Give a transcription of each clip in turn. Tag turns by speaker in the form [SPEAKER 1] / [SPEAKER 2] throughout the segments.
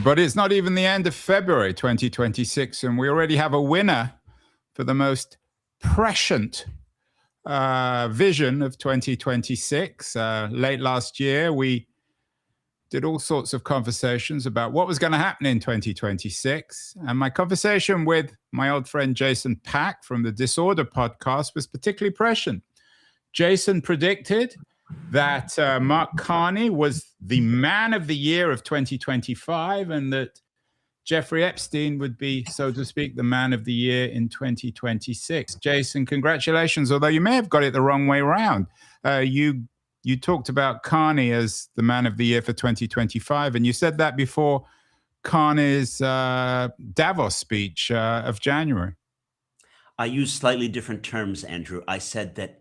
[SPEAKER 1] But it's not even the end of February 2026, and we already have a winner for the most prescient vision of 2026. Late last year, we did all sorts of conversations about what was going to happen in 2026. And my conversation with my old friend Jason Pack from the Disorder podcast was particularly prescient. Jason predicted that Mark Carney was the man of the year of 2025 and that Jeffrey Epstein would be, so to speak, the man of the year in 2026. Jason, congratulations, although you may have got it the wrong way around. You talked about Carney as the man of the year for 2025, and you said that before Carney's Davos speech of January.
[SPEAKER 2] I used slightly different terms, Andrew. I said that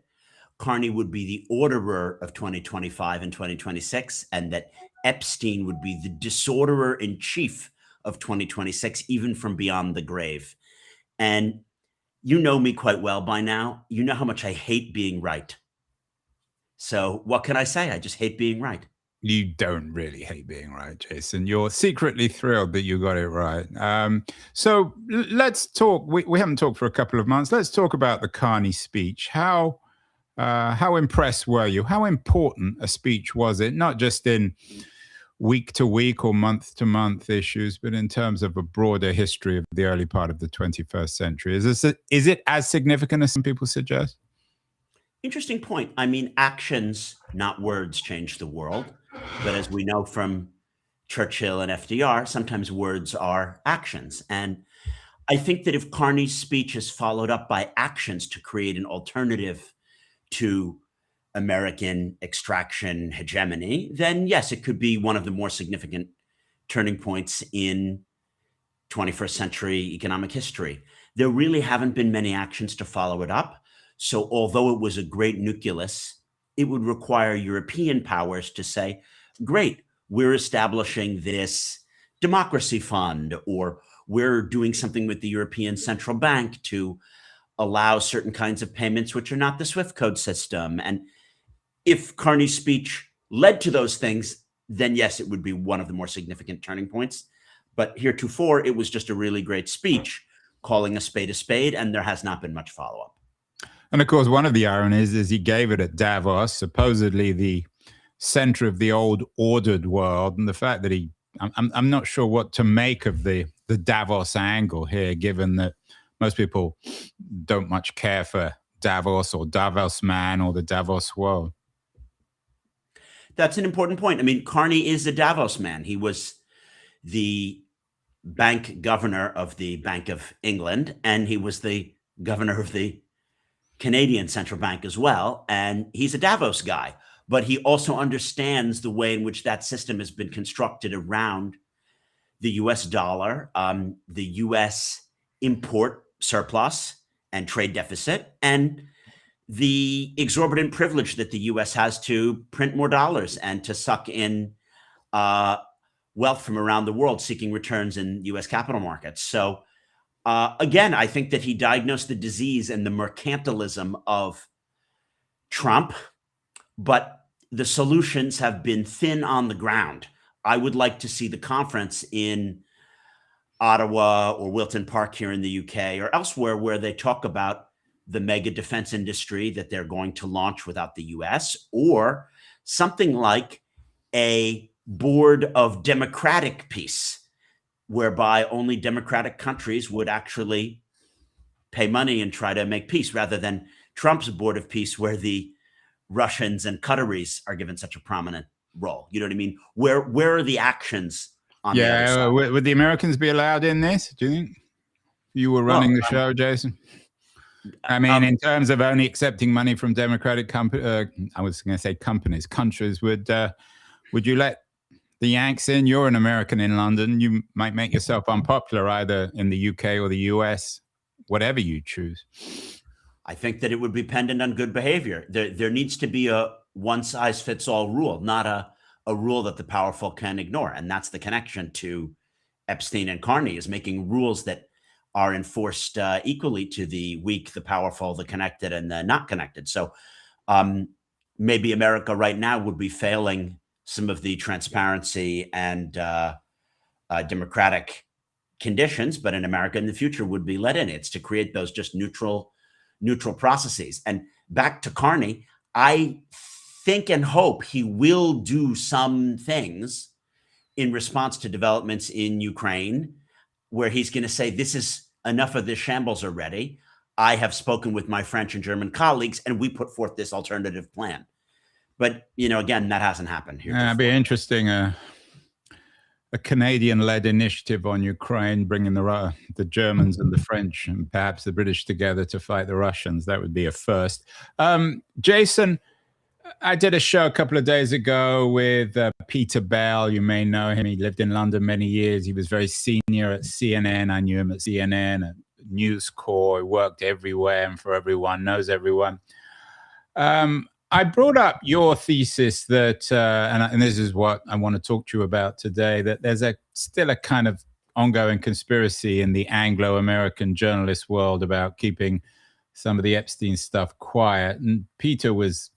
[SPEAKER 2] Carney would be the orderer of 2025 and 2026, and that Epstein would be the disorderer in chief of 2026, even from beyond the grave. And you know me quite well by now. You know how much I hate being right. So what can I say? I just hate being right.
[SPEAKER 1] You don't really hate being right, Jason. You're secretly thrilled that you got it right. So let's talk. We haven't talked for a couple of months. Let's talk about the Carney speech. How impressed were you? How important a speech was it? Not just in week to week or month to month issues, but in terms of a broader history of the early part of the 21st century. Is it as significant as some people suggest?
[SPEAKER 2] Interesting point. I mean, actions, not words, change the world. But as we know from Churchill and FDR, sometimes words are actions. And I think that if Carney's speech is followed up by actions to create an alternative to American extraction hegemony, then yes, it could be one of the more significant turning points in 21st century economic history. There really haven't been many actions to follow it up. So although it was a great nucleus, it would require European powers to say, great, we're establishing this democracy fund, or we're doing something with the European Central Bank to allow certain kinds of payments which are not the SWIFT code system. And if Carney's speech led to those things, then yes, it would be one of the more significant turning points. But heretofore, it was just a really great speech calling a spade, and there has not been much follow-up.
[SPEAKER 1] And of course, one of the ironies is he gave it at Davos, supposedly the center of the old ordered world. And the fact that I'm not sure what to make of the Davos angle here, given that most people don't much care for Davos or Davos man or the Davos world.
[SPEAKER 2] That's an important point. I mean, Carney is a Davos man. He was the bank governor of the Bank of England, and he was the governor of the Canadian Central Bank as well. And he's a Davos guy, but he also understands the way in which that system has been constructed around the US dollar, the US import surplus and trade deficit, and the exorbitant privilege that the US has to print more dollars and to suck in wealth from around the world seeking returns in US capital markets. So again, I think that he diagnosed the disease and the mercantilism of Trump, but the solutions have been thin on the ground. I would like to see the conference in Ottawa or Wilton Park here in the UK or elsewhere where they talk about the mega defense industry that they're going to launch without the US, or something like a board of democratic peace, whereby only democratic countries would actually pay money and try to make peace, rather than Trump's board of peace, where the Russians and Qataris are given such a prominent role. You know what I mean? Where are the actions on the other side?
[SPEAKER 1] Would the Americans be allowed in this, do you think? You were running the show, Jason. I mean, in terms of only accepting money from democratic companies, I was going to say countries, would you let the Yanks in? You're an American in London. You might make yourself unpopular either in the UK or the US, whatever you choose.
[SPEAKER 2] I think that it would be dependent on good behavior. There needs to be a one-size-fits-all rule, not a rule that the powerful can ignore. And that's the connection to Epstein and Carney, is making rules that are enforced equally to the weak, the powerful, the connected, and the not connected. So maybe America right now would be failing some of the transparency and democratic conditions, but in America in the future would be let in. It's to create those just neutral processes. And back to Carney, I think and hope he will do some things in response to developments in Ukraine, where he's going to say, this is enough of this shambles already. I have spoken with my French and German colleagues, and we put forth this alternative plan. But, again, that hasn't happened here.
[SPEAKER 1] It'd be interesting, a Canadian-led initiative on Ukraine, bringing the Germans and the French and perhaps the British together to fight the Russians. That would be a first. Jason, I did a show a couple of days ago with Peter Bell. You may know him. He lived in London many years. He was very senior at CNN. I knew him at CNN, at News Corps. He worked everywhere and for everyone, knows everyone. I brought up your thesis that, and this is what I want to talk to you about today, that there's still a kind of ongoing conspiracy in the Anglo-American journalist world about keeping some of the Epstein stuff quiet. And Peter was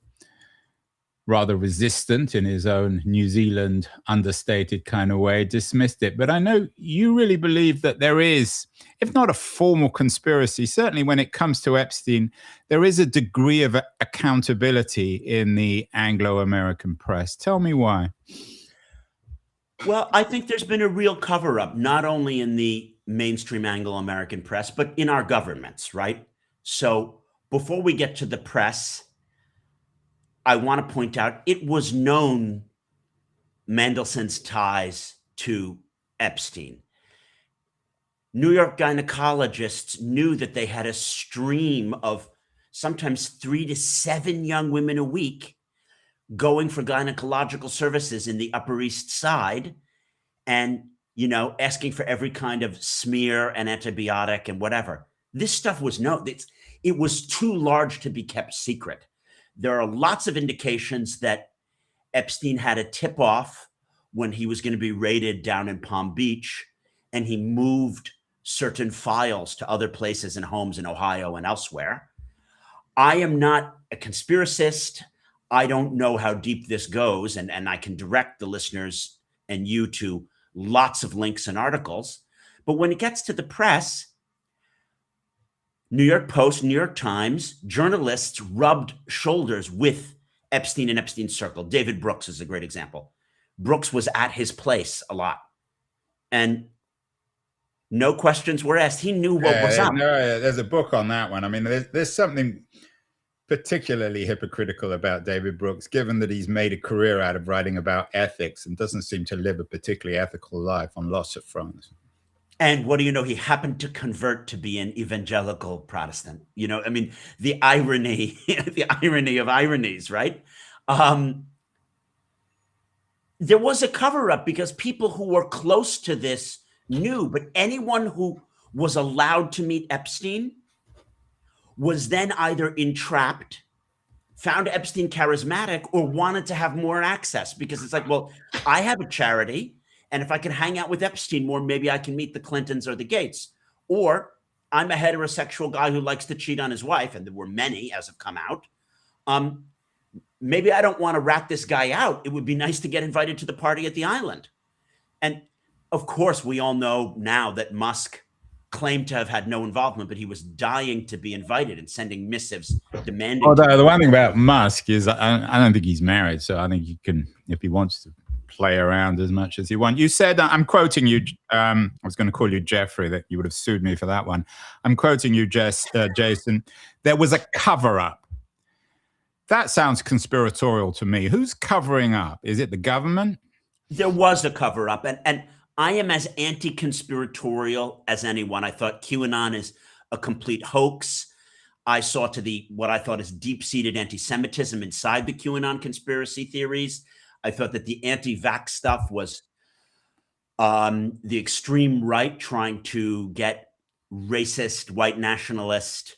[SPEAKER 1] rather resistant in his own New Zealand understated kind of way, dismissed it. But I know you really believe that there is, if not a formal conspiracy, certainly when it comes to Epstein, there is a degree of accountability in the Anglo-American press. Tell me why.
[SPEAKER 2] Well, I think there's been a real cover-up, not only in the mainstream Anglo-American press, but in our governments, right? So before we get to the press, I want to point out it was known Mandelson's ties to Epstein. New York gynecologists knew that they had a stream of sometimes 3 to 7 young women a week going for gynecological services in the Upper East Side and, asking for every kind of smear and antibiotic and whatever. This stuff was known. It was too large to be kept secret. There are lots of indications that Epstein had a tip-off when he was going to be raided down in Palm Beach, and he moved certain files to other places and homes in Ohio and elsewhere. I am not a conspiracist. I don't know how deep this goes, and I can direct the listeners and you to lots of links and articles. But when it gets to the press, New York Post, New York Times, journalists rubbed shoulders with Epstein and Epstein's circle. David Brooks is a great example. Brooks was at his place a lot. And no questions were asked. He knew what was up.
[SPEAKER 1] No, there's a book on that one. I mean, there's something particularly hypocritical about David Brooks, given that he's made a career out of writing about ethics and doesn't seem to live a particularly ethical life on lots of fronts.
[SPEAKER 2] And what do you know? He happened to convert to be an evangelical Protestant. The irony, the irony of ironies, right? There was a cover-up because people who were close to this knew, but anyone who was allowed to meet Epstein was then either entrapped, found Epstein charismatic, or wanted to have more access, because it's like, well, I have a charity, and if I can hang out with Epstein more, maybe I can meet the Clintons or the Gates. Or I'm a heterosexual guy who likes to cheat on his wife, and there were many as have come out. Maybe I don't want to rat this guy out. It would be nice to get invited to the party at the island. And of course, we all know now that Musk claimed to have had no involvement, but he was dying to be invited and sending missives demanding.
[SPEAKER 1] Although the one thing about Musk is I don't think he's married, so I think he can, if he wants to, play around as much as he wants. You said, I'm quoting you, I was going to call you Jeffrey, that you would have sued me for that one. I'm quoting you, Jason. There was a cover-up. That sounds conspiratorial to me. Who's covering up? Is it the government?
[SPEAKER 2] There was a cover-up, and I am as anti-conspiratorial as anyone. I thought QAnon is a complete hoax. I saw to what I thought is deep-seated anti-Semitism inside the QAnon conspiracy theories. I thought that the anti-vax stuff was the extreme right trying to get racist, white nationalist,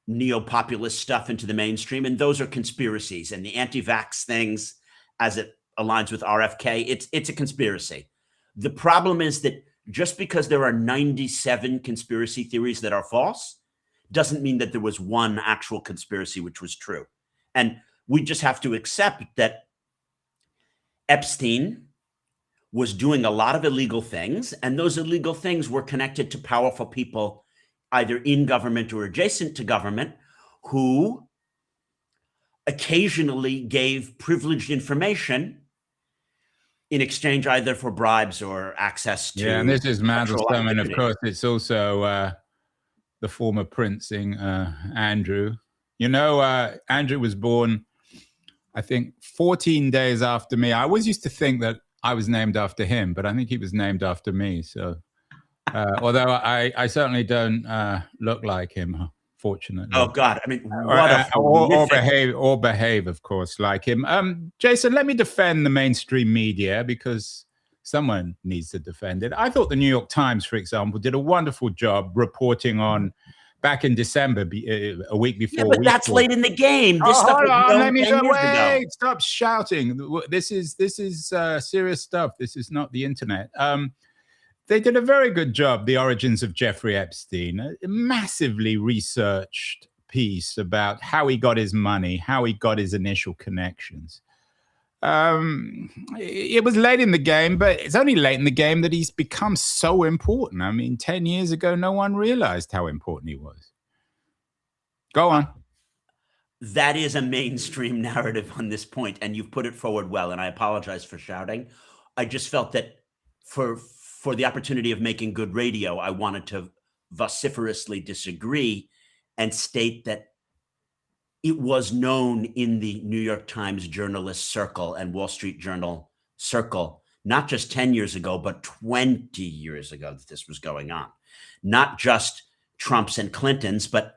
[SPEAKER 2] neo-populist stuff into the mainstream. And those are conspiracies. And the anti-vax things, as it aligns with RFK, it's a conspiracy. The problem is that just because there are 97 conspiracy theories that are false doesn't mean that there was one actual conspiracy which was true. And we just have to accept that Epstein was doing a lot of illegal things, and those illegal things were connected to powerful people, either in government or adjacent to government, who occasionally gave privileged information in exchange either for bribes or access to.
[SPEAKER 1] Yeah, and this is
[SPEAKER 2] sexual
[SPEAKER 1] Mandelstam, and of
[SPEAKER 2] activity.
[SPEAKER 1] course, it's also the former princing Andrew. You know, Andrew was born, I think, 14 days after me. I always used to think that I was named after him, but I think he was named after me. So, although I certainly don't look like him, fortunately.
[SPEAKER 2] Oh God! I mean, what a
[SPEAKER 1] or behave, of course, like him. Jason, let me defend the mainstream media because someone needs to defend it. I thought the New York Times, for example, did a wonderful job reporting on back in December, a week before.
[SPEAKER 2] Yeah, but that's late in the game. This stuff was known 10 years ago.
[SPEAKER 1] Stop shouting. This is serious stuff. This is not the internet. They did a very good job, The Origins of Jeffrey Epstein, a massively researched piece about how he got his money, how he got his initial connections. It was late in the game, but it's only late in the game that he's become so important. I mean, 10 years ago, no one realized how important he was. Go on.
[SPEAKER 2] That is a mainstream narrative on this point, and you've put it forward well, and I apologize for shouting. I just felt that for the opportunity of making good radio, I wanted to vociferously disagree and state that it was known in the New York Times journalist circle and Wall Street Journal circle, not just 10 years ago, but 20 years ago that this was going on. Not just Trump's and Clinton's, but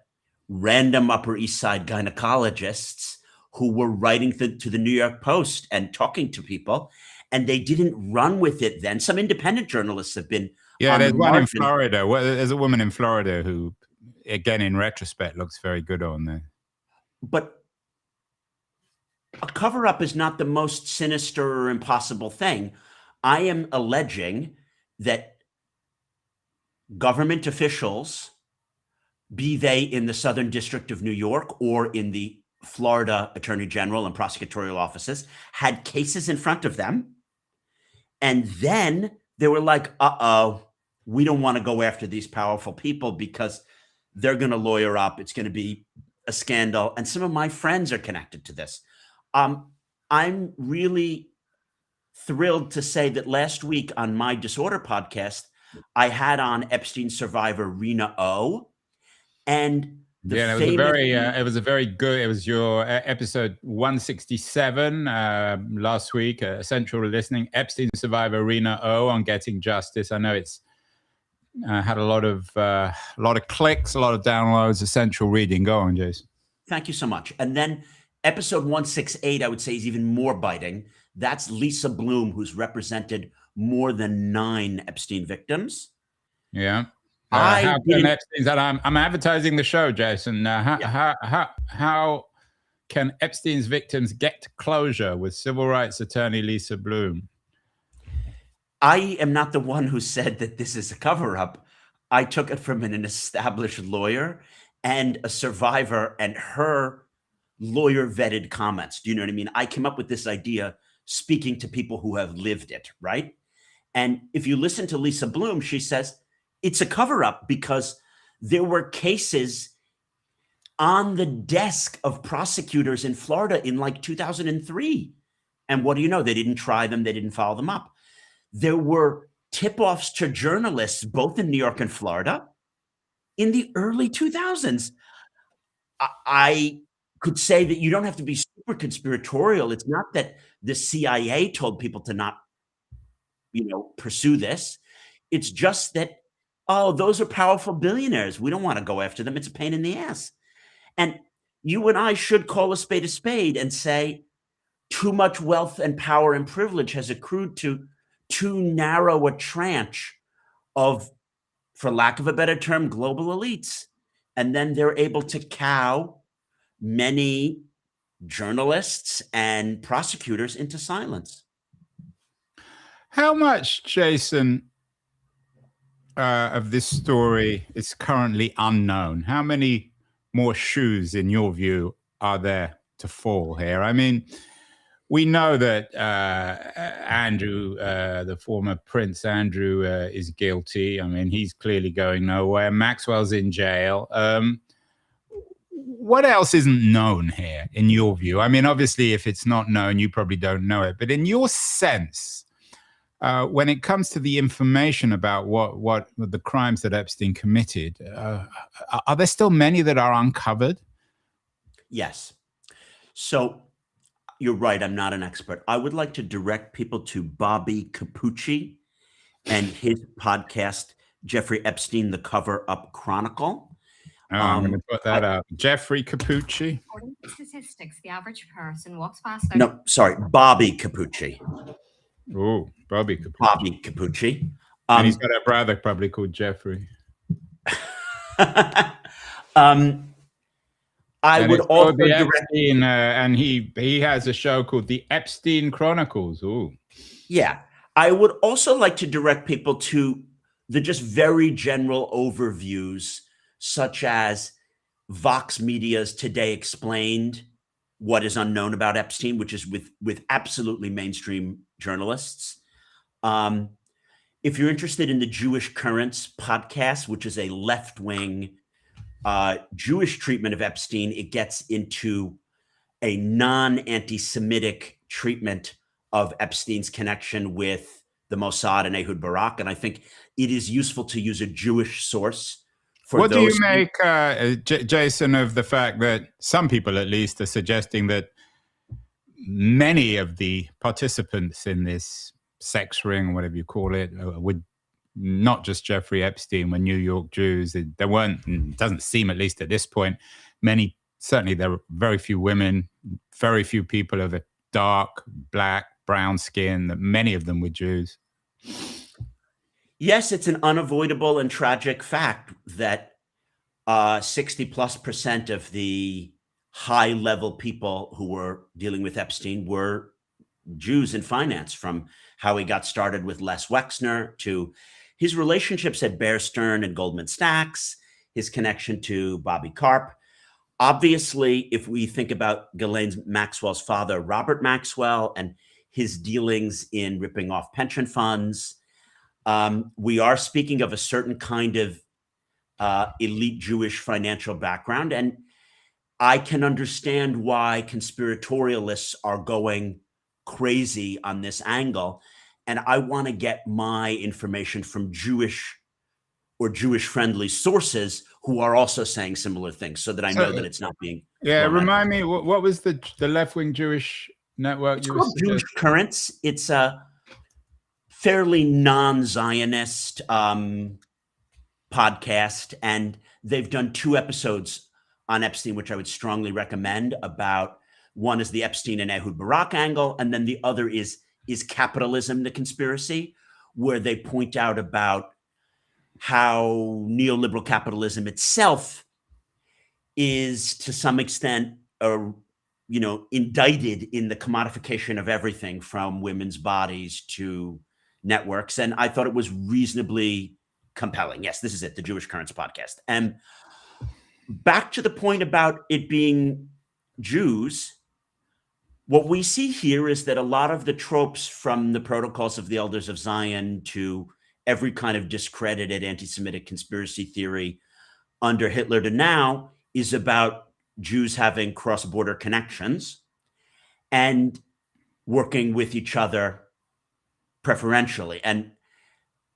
[SPEAKER 2] random Upper East Side gynecologists who were writing to the New York Post and talking to people. And they didn't run with it then. Some independent journalists have been.
[SPEAKER 1] Yeah, there's one in Florida. Well, there's a woman in Florida who, again, in retrospect, looks very good on there.
[SPEAKER 2] But a cover-up is not the most sinister or impossible thing. I am alleging that government officials, be they in the Southern District of New York or in the Florida Attorney General and prosecutorial offices, had cases in front of them. And then they were like, we don't want to go after these powerful people because they're going to lawyer up. It's going to be a scandal. And some of my friends are connected to this. I'm really thrilled to say that last week on my Disorder podcast, I had on Epstein survivor Rena O. And
[SPEAKER 1] it was a very good. It was your episode 167 last week. Essential listening. Epstein survivor Rena O on getting justice. I know it's had a lot of clicks, a lot of downloads. Essential reading. Go on, Jason.
[SPEAKER 2] Thank you so much. And then episode 168, I would say, is even more biting. That's Lisa Bloom, who's represented more than 9 Epstein victims.
[SPEAKER 1] Yeah. How can Epstein's that I'm advertising the show, Jason. How can Epstein's victims get closure with civil rights attorney Lisa Bloom?
[SPEAKER 2] I am not the one who said that this is a cover-up. I took it from an established lawyer and a survivor and her lawyer-vetted comments. Do you know what I mean? I came up with this idea speaking to people who have lived it, right? And if you listen to Lisa Bloom, she says, it's a cover-up because there were cases on the desk of prosecutors in Florida in like 2003. And what do you know? They didn't try them. They didn't follow them up. There were tip-offs to journalists, both in New York and Florida, in the early 2000s. I could say that you don't have to be super conspiratorial. It's not that the CIA told people to not, pursue this. It's just that, those are powerful billionaires. We don't want to go after them. It's a pain in the ass. And you and I should call a spade and say too much wealth and power and privilege has accrued to too narrow a tranche of, for lack of a better term, global elites. And then they're able to cow many journalists and prosecutors into silence.
[SPEAKER 1] How much, Jason, of this story is currently unknown? How many more shoes, in your view, are there to fall here? I mean, we know that Andrew, the former Prince Andrew, is guilty. I mean, he's clearly going nowhere. Maxwell's in jail. What else isn't known here, in your view? I mean, obviously, if it's not known, you probably don't know it. But in your sense, when it comes to the information about what the crimes that Epstein committed, are there still many that are uncovered?
[SPEAKER 2] Yes. So you're right. I'm not an expert. I would like to direct people to Bobby Capucci and his podcast, Jeffrey Epstein, The Cover Up Chronicle.
[SPEAKER 1] Oh, I'm going to put that up. Jeffrey Capucci.
[SPEAKER 3] According to statistics, the average person walks past.
[SPEAKER 2] No, sorry, Bobby Capucci.
[SPEAKER 1] Oh, Bobby Capucci.
[SPEAKER 2] Bobby Capucci.
[SPEAKER 1] And he's got a brother probably called Jeffrey.
[SPEAKER 2] I would also direct
[SPEAKER 1] Epstein, and he has a show called The Epstein Chronicles. Ooh.
[SPEAKER 2] Yeah. I would also like to direct people to the just very general overviews, such as Vox Media's Today Explained, What is Unknown About Epstein, which is with absolutely mainstream journalists. If you're interested in the Jewish Currents podcast, which is a left-wing Jewish treatment of Epstein, it gets into a non-anti-Semitic treatment of Epstein's connection with the Mossad and Ehud Barak. And I think it is useful to use a Jewish source.
[SPEAKER 1] What do you make, Jason, of the fact that some people at least are suggesting that many of the participants in this sex ring, whatever you call it, would not just Jeffrey Epstein, were New York Jews? There weren't, it doesn't seem, at least at this point, many, certainly there were very few women, very few people of a dark, black, brown skin, that many of them were Jews.
[SPEAKER 2] Yes, it's an unavoidable and tragic fact that 60+% of the high-level people who were dealing with Epstein were Jews in finance, from how he got started with Les Wexner to his relationships at Bear Stearns and Goldman Sachs, his connection to Bobby Karp. Obviously, if we think about Ghislaine Maxwell's father, Robert Maxwell, and his dealings in ripping off pension funds, we are speaking of a certain kind of elite Jewish financial background. And I can understand why conspiratorialists are going crazy on this angle. And I want to get my information from Jewish or Jewish-friendly sources who are also saying similar things, so that I know that it's not being...
[SPEAKER 1] Yeah, remind me, what was the left-wing Jewish network?
[SPEAKER 2] It's called Jewish Currents. It's a fairly non-Zionist podcast, and they've done 2 episodes on Epstein, which I would strongly recommend. About one is the Epstein and Ehud Barak angle, and then the other is capitalism the conspiracy, where they point out about how neoliberal capitalism itself is to some extent indicted in the commodification of everything from women's bodies to networks. And I thought it was reasonably compelling. Yes, this is it, the Jewish Currents podcast. And back to the point about it being Jews, what we see here is that a lot of the tropes, from the Protocols of the Elders of Zion to every kind of discredited anti-Semitic conspiracy theory under Hitler to now, is about Jews having cross-border connections and working with each other preferentially. And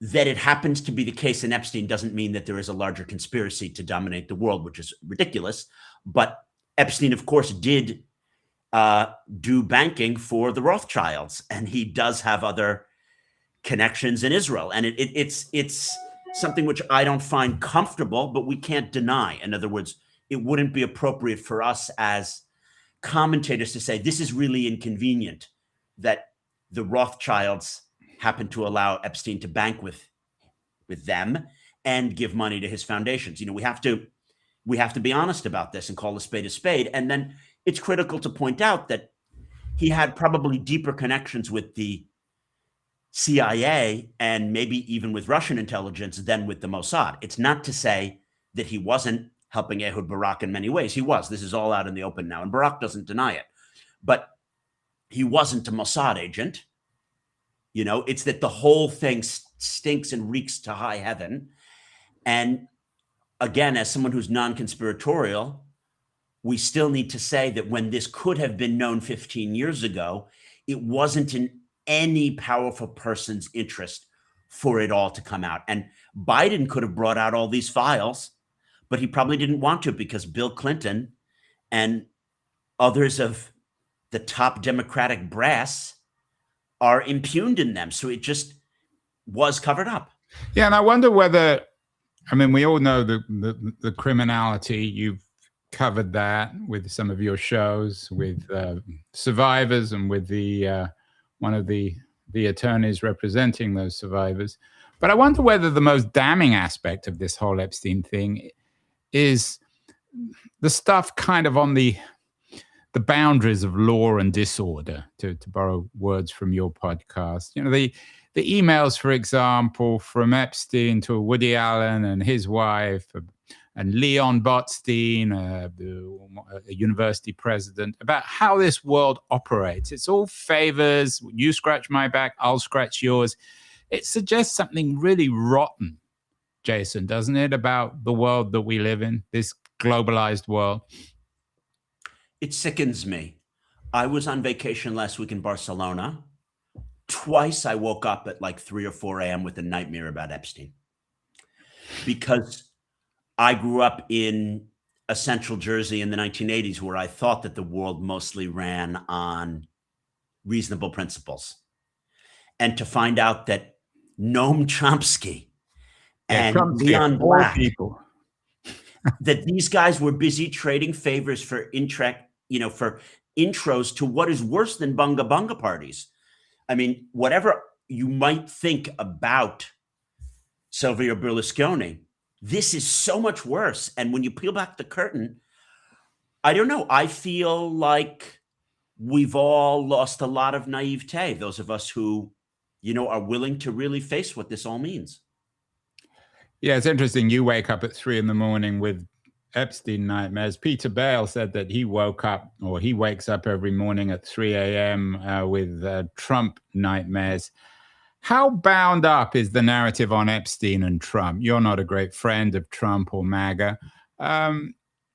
[SPEAKER 2] that it happens to be the case in Epstein doesn't mean that there is a larger conspiracy to dominate the world, which is ridiculous. But Epstein, of course, did do banking for the Rothschilds, and he does have other connections in Israel. And it's something which I don't find comfortable, but we can't deny. In other words, it wouldn't be appropriate for us as commentators to say this is really inconvenient that the Rothschilds happen to allow Epstein to bank with them and give money to his foundations. We have to be honest about this and call a spade. And then it's critical to point out that he had probably deeper connections with the CIA and maybe even with Russian intelligence than with the Mossad. It's not to say that he wasn't helping Ehud Barak in many ways. He was. This is all out in the open now, and Barak doesn't deny it. But he wasn't a Mossad agent. It's that the whole thing stinks and reeks to high heaven. And again, as someone who's non-conspiratorial, we still need to say that when this could have been known 15 years ago, it wasn't in any powerful person's interest for it all to come out. And Biden could have brought out all these files, but he probably didn't want to, because Bill Clinton and others of the top Democratic brass are impugned in them. So it just was covered up.
[SPEAKER 1] Yeah, and I wonder whether, I mean, we all know the criminality. You've covered that with some of your shows with survivors and with the one of the attorneys representing those survivors. But I wonder whether the most damning aspect of this whole Epstein thing is the stuff kind of on the boundaries of law and disorder, to borrow words from your podcast. The emails, for example, from Epstein to Woody Allen and his wife, and Leon Botstein, a university president, about how this world operates. It's all favors. You scratch my back, I'll scratch yours. It suggests something really rotten, Jason, doesn't it, about the world that we live in, this globalized world?
[SPEAKER 2] It sickens me. I was on vacation last week in Barcelona. Twice I woke up at like 3 or 4 a.m. with a nightmare about Epstein, because I grew up in a central Jersey in the 1980s where I thought that the world mostly ran on reasonable principles. And to find out that Noam Chomsky and Leon Black, that these guys were busy trading favors for for intros to what is worse than bunga bunga parties. I mean, whatever you might think about Silvio Berlusconi, this is so much worse. And when you peel back the curtain, I don't know. I feel like we've all lost a lot of naivete, those of us who, are willing to really face what this all means.
[SPEAKER 1] Yeah, it's interesting. You wake up at 3 a.m. with Epstein nightmares. Peter Bale said that he wakes up every morning at 3 a.m. With Trump nightmares. How bound up is the narrative on Epstein and Trump? You're not a great friend of Trump or MAGA.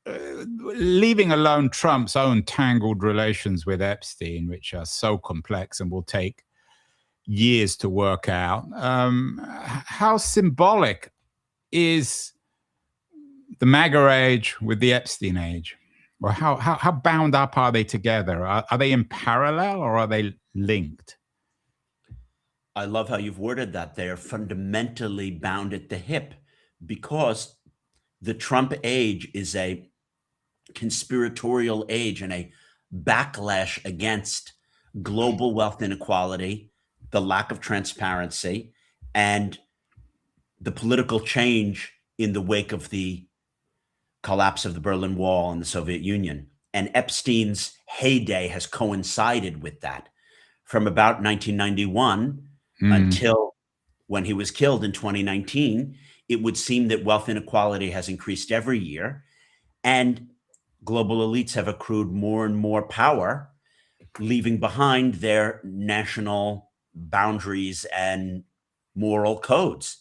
[SPEAKER 1] Leaving alone Trump's own tangled relations with Epstein, which are so complex and will take years to work out, how symbolic is the MAGA age with the Epstein age? Or how bound up are they together? Are they in parallel or are they linked?
[SPEAKER 2] I love how you've worded that. They are fundamentally bound at the hip, because the Trump age is a conspiratorial age and a backlash against global wealth inequality, the lack of transparency, and the political change in the wake of the collapse of the Berlin Wall and the Soviet Union. And Epstein's heyday has coincided with that. From about 1991 until when he was killed in 2019, it would seem that wealth inequality has increased every year, and global elites have accrued more and more power, leaving behind their national boundaries and moral codes.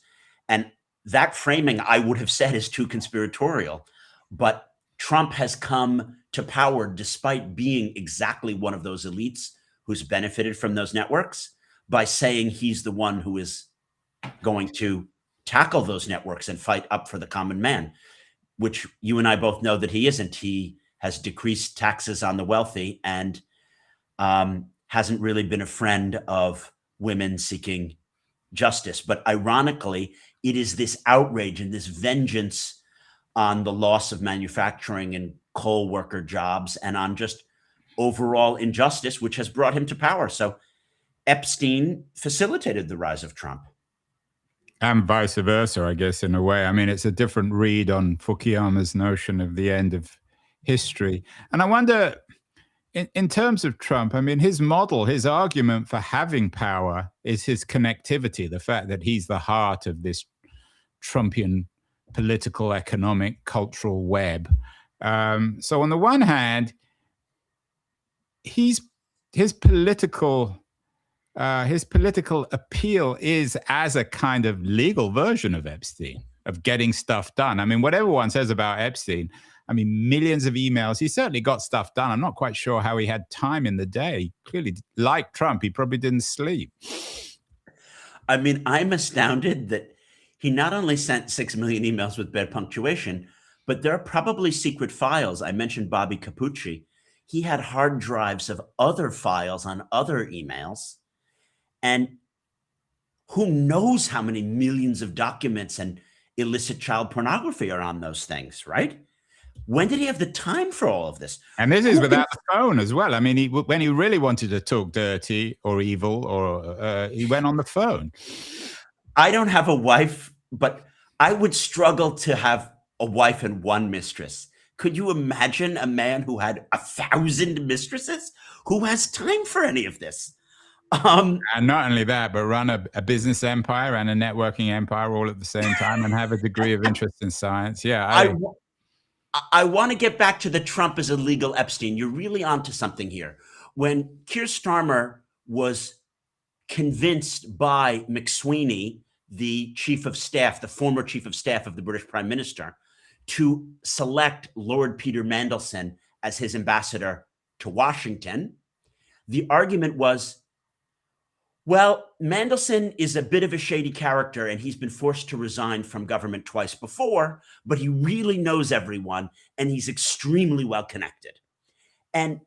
[SPEAKER 2] And that framing, I would have said, is too conspiratorial. But Trump has come to power despite being exactly one of those elites who's benefited from those networks, by saying he's the one who is going to tackle those networks and fight up for the common man, which you and I both know that he isn't. He has decreased taxes on the wealthy and hasn't really been a friend of women seeking justice. But ironically, it is this outrage and this vengeance on the loss of manufacturing and coal worker jobs and on just overall injustice, which has brought him to power. So Epstein facilitated the rise of Trump.
[SPEAKER 1] And vice versa, I guess, in a way. I mean, it's a different read on Fukuyama's notion of the end of history. And I wonder, in terms of Trump, I mean, his model, his argument for having power is his connectivity, the fact that he's the heart of this Trumpian political, economic, cultural web. So on the one hand, he's his political appeal is as a kind of legal version of Epstein, of getting stuff done. I mean, whatever one says about Epstein, I mean, millions of emails. He certainly got stuff done. I'm not quite sure how he had time in the day. Clearly, like Trump, he probably didn't sleep.
[SPEAKER 2] I mean, I'm astounded that he not only sent 6 million emails with bad punctuation, but there are probably secret files. I mentioned Bobby Capucci. He had hard drives of other files on other emails. And who knows how many millions of documents and illicit child pornography are on those things, right? When did he have the time for all of this?
[SPEAKER 1] And this is without the phone as well. I mean, when he really wanted to talk dirty or evil, or he went on the phone.
[SPEAKER 2] I don't have a wife, but I would struggle to have a wife and one mistress. Could you imagine a man who had 1,000 mistresses? Who has time for any of this?
[SPEAKER 1] And not only that, but run a business empire and a networking empire all at the same time, and have a degree of interest in science. Yeah,
[SPEAKER 2] I want to get back to the Trump as a legal Epstein. You're really onto something here. When Keir Starmer was convinced by McSweeney, the chief of staff, the former chief of staff of the British Prime Minister, to select Lord Peter Mandelson as his ambassador to Washington, the argument was, well, Mandelson is a bit of a shady character and he's been forced to resign from government twice before, but he really knows everyone and he's extremely well connected. And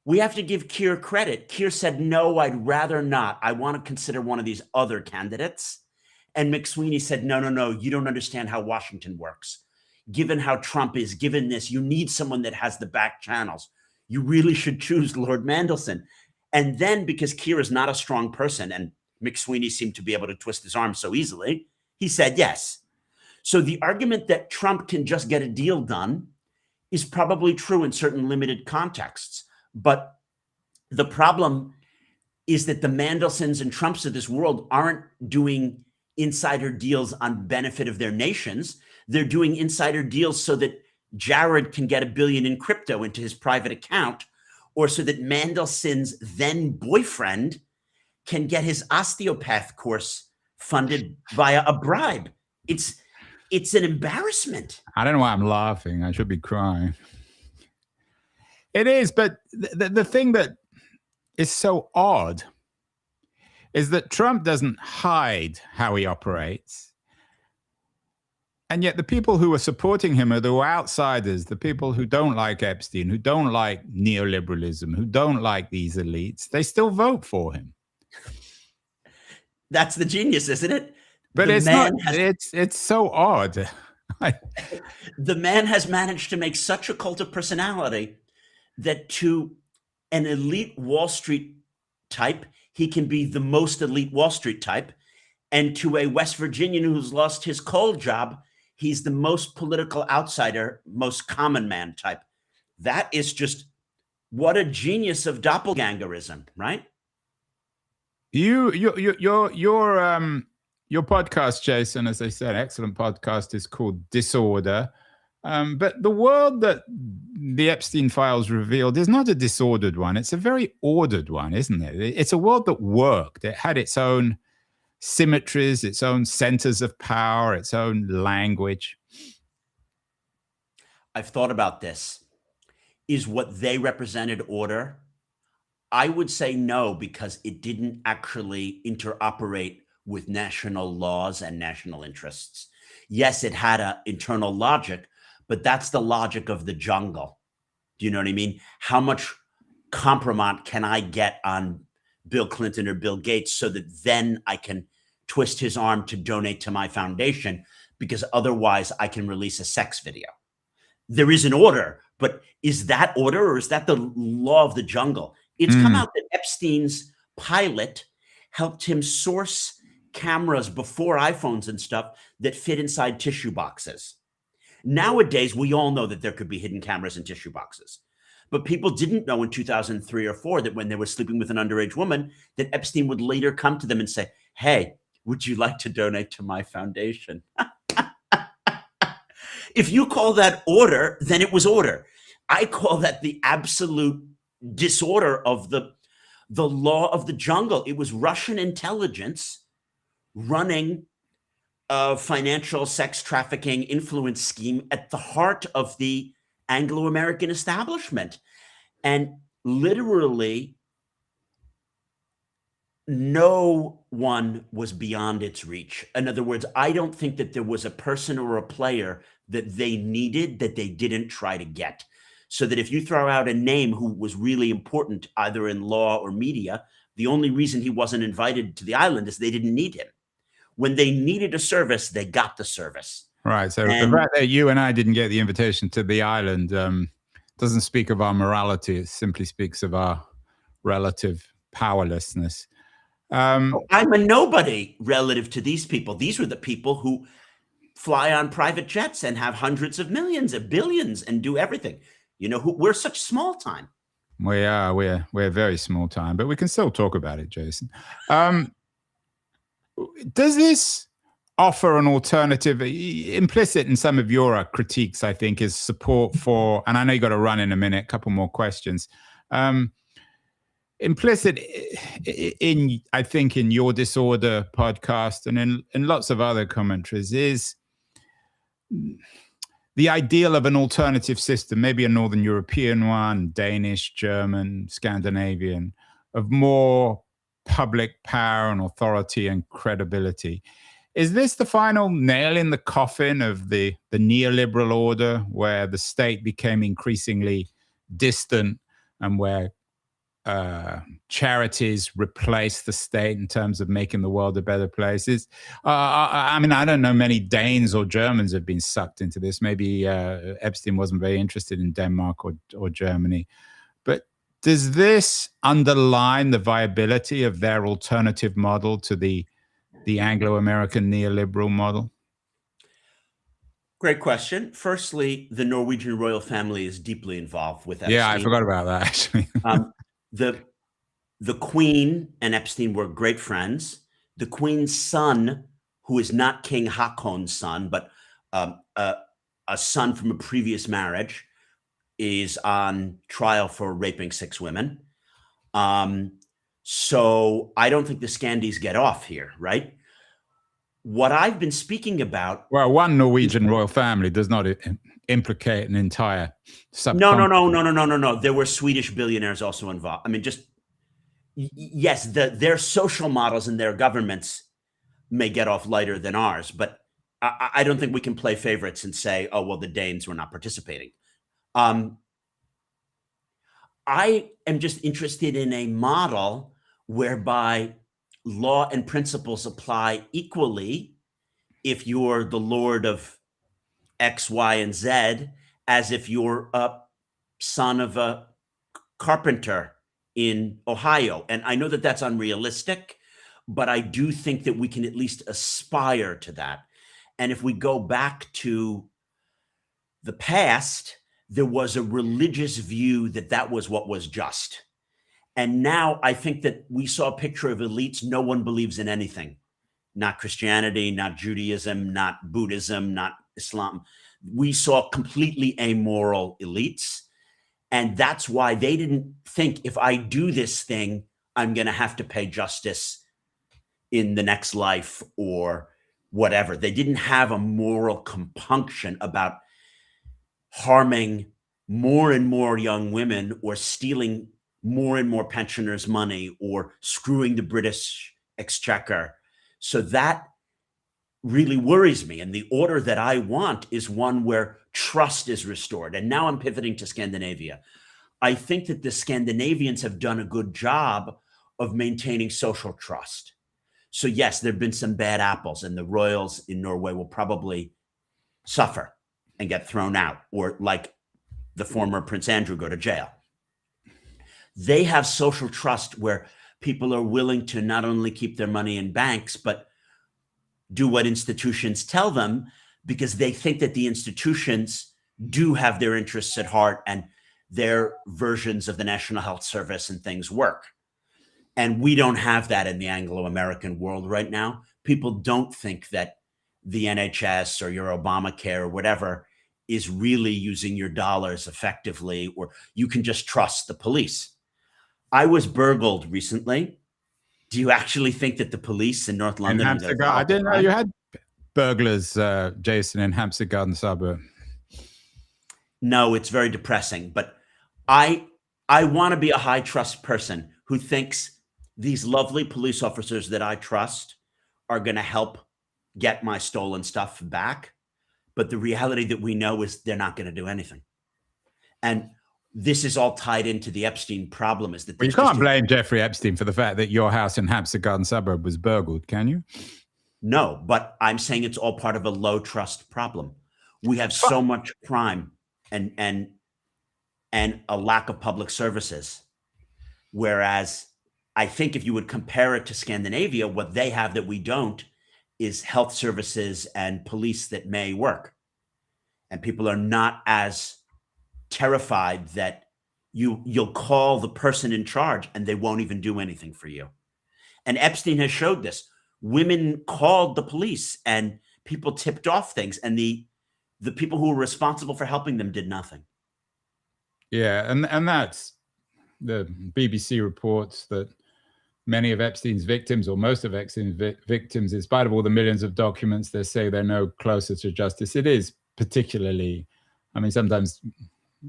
[SPEAKER 2] we have to give Keir credit. Keir said, no, I'd rather not. I want to consider one of these other candidates. And McSweeney said, no, you don't understand how Washington works. Given how Trump is, given this, you need someone that has the back channels. You really should choose Lord Mandelson. And then, because Keir is not a strong person and McSweeney seemed to be able to twist his arm so easily, he said yes. So the argument that Trump can just get a deal done is probably true in certain limited contexts. But the problem is that the Mandelsons and Trumps of this world aren't doing insider deals on benefit of their nations. They're doing insider deals so that Jared can get $1 billion in crypto into his private account, or so that Mandelson's then boyfriend can get his osteopath course funded via a bribe. It's an embarrassment.
[SPEAKER 1] I don't know why I'm laughing. I should be crying. It is, but the thing that is so odd is that Trump doesn't hide how he operates. And yet the people who are supporting him are the outsiders, the people who don't like Epstein, who don't like neoliberalism, who don't like these elites. They still vote for him.
[SPEAKER 2] That's the genius, isn't it?
[SPEAKER 1] But it's so odd.
[SPEAKER 2] The man has managed to make such a cult of personality that to an elite Wall Street type, he can be the most elite Wall Street type. And to a West Virginian who's lost his coal job, he's the most political outsider, most common man type. That is just what a genius of doppelgangerism, right?
[SPEAKER 1] Your podcast, Jason, as I said, excellent podcast, is called Disorder. But the world that the Epstein files revealed is not a disordered one. It's a very ordered one, isn't it? It's a world that worked. It had its own symmetries, its own centers of power, its own language.
[SPEAKER 2] I've thought about this. Is what they represented order? I would say no, because it didn't actually interoperate with national laws and national interests. Yes, it had an internal logic, but that's the logic of the jungle. Do you know what I mean? How much compromise can I get on Bill Clinton or Bill Gates so that then I can twist his arm to donate to my foundation, because otherwise I can release a sex video? There is an order, but is that order, or is that the law of the jungle? It's come out that Epstein's pilot helped him source cameras before iPhones and stuff that fit inside tissue boxes. Nowadays, we all know that there could be hidden cameras in tissue boxes. But people didn't know in 2003 or 4 that when they were sleeping with an underage woman, that Epstein would later come to them and say, hey, would you like to donate to my foundation? If you call that order, then it was order. I call that the absolute disorder of the law of the jungle. It was Russian intelligence running a financial sex trafficking influence scheme at the heart of the Anglo-American establishment. And literally, no one was beyond its reach. In other words, I don't think that there was a person or a player that they needed that they didn't try to get. So that if you throw out a name who was really important, either in law or media, the only reason he wasn't invited to the island is they didn't need him. When they needed a service, they got the service.
[SPEAKER 1] Right. So the fact that you and I didn't get the invitation to the island doesn't speak of our morality. It simply speaks of our relative powerlessness.
[SPEAKER 2] I'm a nobody relative to these people. These were the people who fly on private jets and have hundreds of millions and billions and do everything. You know, we're such small time.
[SPEAKER 1] We are. We're very small time, but we can still talk about it, Jason. Does this offer an alternative? Implicit in some of your critiques, I think, is support for, and I know you got to run in a minute, a couple more questions. Implicit in, I think, in Your Disorder podcast and in lots of other commentaries is the ideal of an alternative system, maybe a Northern European one, Danish, German, Scandinavian, of more public power and authority and credibility. Is this the final nail in the coffin of the neoliberal order, where the state became increasingly distant and where charities replace the state in terms of making the world a better place? I mean, I don't know many Danes or Germans have been sucked into this. Maybe Epstein wasn't very interested in Denmark or Germany. But does this underline the viability of their alternative model to the Anglo-American neoliberal model?
[SPEAKER 2] Great question. Firstly, the Norwegian royal family is deeply involved with Epstein.
[SPEAKER 1] Yeah, I forgot about that, actually.
[SPEAKER 2] The Queen and Epstein were great friends. The Queen's son, who is not King Haakon's son, but a son from a previous marriage, is on trial for raping 6 women. So I don't think the Scandis get off here, right? What I've been speaking about...
[SPEAKER 1] Well, one Norwegian royal family does not implicate an entire subcontinent.
[SPEAKER 2] No. There were Swedish billionaires also involved. I mean, yes, their social models and their governments may get off lighter than ours, but I don't think we can play favorites and say, oh, well, the Danes were not participating. I am just interested in a model whereby law and principles apply equally if you're the lord of X, Y, and Z, as if you're a son of a carpenter in Ohio. And I know that that's unrealistic, but I do think that we can at least aspire to that. And if we go back to the past, there was a religious view that that was what was just. And now I think that we saw a picture of elites. No one believes in anything, not Christianity, not Judaism, not Buddhism, not Islam. We saw completely amoral elites. And that's why they didn't think, if I do this thing, I'm going to have to pay justice in the next life or whatever. They didn't have a moral compunction about harming more and more young women or stealing more and more pensioners' money or screwing the British exchequer. So that really worries me. And the order that I want is one where trust is restored. And now I'm pivoting to Scandinavia. I think that the Scandinavians have done a good job of maintaining social trust. So yes, there've been some bad apples, and the royals in Norway will probably suffer and get thrown out, or like the former Prince Andrew, go to jail. They have social trust where people are willing to not only keep their money in banks, but do what institutions tell them, because they think that the institutions do have their interests at heart and their versions of the National Health Service and things work. And we don't have that in the Anglo-American world right now. People don't think that the NHS or your Obamacare or whatever is really using your dollars effectively, or you can just trust the police. I was burgled recently. Do you actually think that the police in North
[SPEAKER 1] In
[SPEAKER 2] London are
[SPEAKER 1] Hampstead
[SPEAKER 2] going to
[SPEAKER 1] Garden. I didn't know you had burglars, Jason, in Hampstead Garden suburb.
[SPEAKER 2] No, it's very depressing. But I want to be a high trust person who thinks these lovely police officers that I trust are going to help get my stolen stuff back. But the reality that we know is they're not going to do anything. And this is all tied into the Epstein problem. Is that
[SPEAKER 1] Well, you can't blame Jeffrey Epstein for the fact that your house in Hampstead Garden suburb was burgled, can you?
[SPEAKER 2] No, but I'm saying it's all part of a low trust problem. We have so much crime and a lack of public services. Whereas I think if you would compare it to Scandinavia, what they have that we don't is health services and police that may work. And people are not as terrified that you'll call the person in charge and they won't even do anything for you. And Epstein has showed this. Women called the police and people tipped off things, and the people who were responsible for helping them did nothing.
[SPEAKER 1] Yeah, and that's the BBC reports that many of Epstein's victims, or most of Epstein's victims, in spite of all the millions of documents they say they're no closer to justice, it is particularly, I mean, sometimes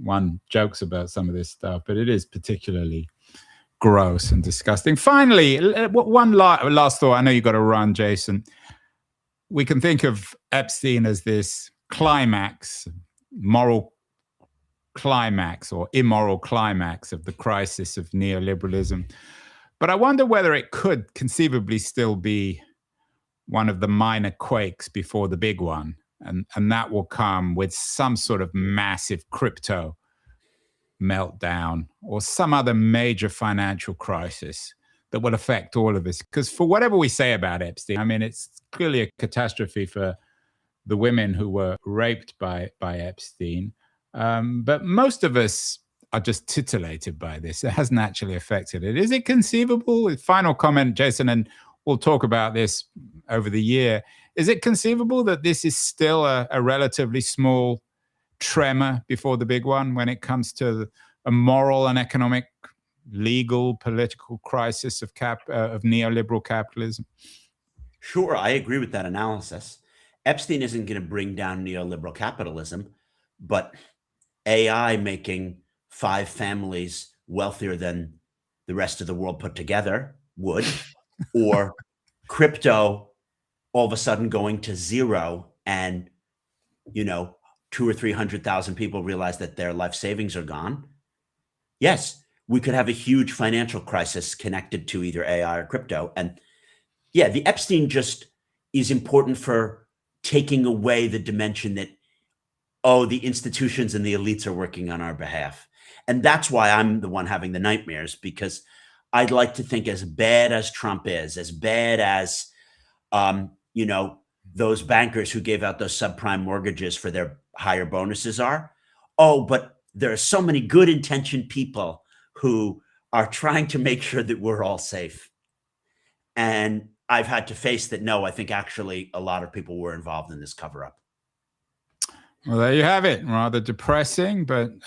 [SPEAKER 1] one jokes about some of this stuff, but it is particularly gross and disgusting. Finally, one last thought. I know you got to run, Jason. We can think of Epstein as this climax, moral climax or immoral climax of the crisis of neoliberalism. But I wonder whether it could conceivably still be one of the minor quakes before the big one. And that will come with some sort of massive crypto meltdown or some other major financial crisis that will affect all of us. Because for whatever we say about Epstein, I mean, it's clearly a catastrophe for the women who were raped by Epstein. But most of us are just titillated by this. It hasn't actually affected it. Is it conceivable? Final comment, Jason, and we'll talk about this over the year. Is it conceivable that this is still a relatively small tremor before the big one when it comes to a moral and economic, legal, political crisis of neoliberal capitalism?
[SPEAKER 2] Sure, I agree with that analysis. Epstein isn't going to bring down neoliberal capitalism, but AI making 5 families wealthier than the rest of the world put together would, or crypto all of a sudden going to zero and, 200,000 or 300,000 people realize that their life savings are gone. Yes, we could have a huge financial crisis connected to either AI or crypto. And yeah, the Epstein just is important for taking away the dimension that, the institutions and the elites are working on our behalf. And that's why I'm the one having the nightmares, because I'd like to think as bad as Trump is, as bad as, those bankers who gave out those subprime mortgages for their higher bonuses are. But there are so many good intentioned people who are trying to make sure that we're all safe. And I've had to face that. No, I think actually a lot of people were involved in this cover up.
[SPEAKER 1] Well, there you have it. Rather depressing, but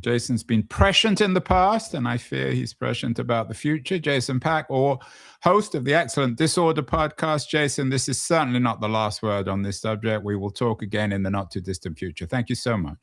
[SPEAKER 1] Jason's been prescient in the past, and I fear he's prescient about the future. Jason Pack, or host of the excellent Disorder podcast. Jason, this is certainly not the last word on this subject. We will talk again in the not too distant future. Thank you so much.